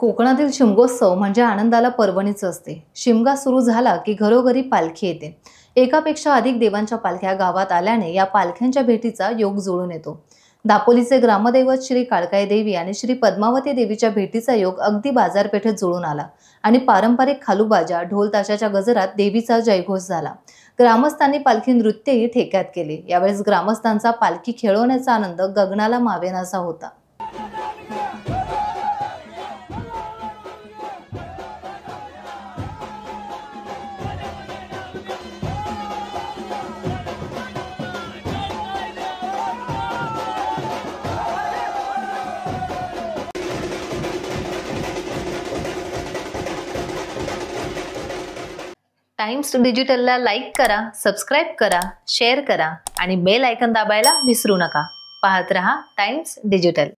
कोकणातील शिमगोत्सव म्हणजे आनंदाला पर्वणीच असते। शिमगा सुरू झाला की घरोघरी पालखी येते। एकापेक्षा अधिक देवांच्या पालख्या गावात आल्याने या पालख्यांच्या भेटीचा योग जुळून येतो। दापोलीचे ग्रामदैवत श्री काळकाई देवी आणि श्री पद्मावती देवीच्या भेटीचा योग अगदी बाजारपेठेत जुळून आला आणि पारंपरिक खालूबाजा ढोल ताशाच्या गजरात देवीचा जयघोष झाला। ग्रामस्थांनी पालखी नृत्यही ठेक्यात केले। यावेळेस ग्रामस्थांचा पालखी खेळवण्याचा आनंद गगनाला मावेनासा होता। टाइम्स डिजिटलला लाईक करा, सबस्क्राइब करा, शेअर करा आणि बेल आयकॉन दाबायला विसरू नका। पाहत रहा टाइम्स डिजिटल।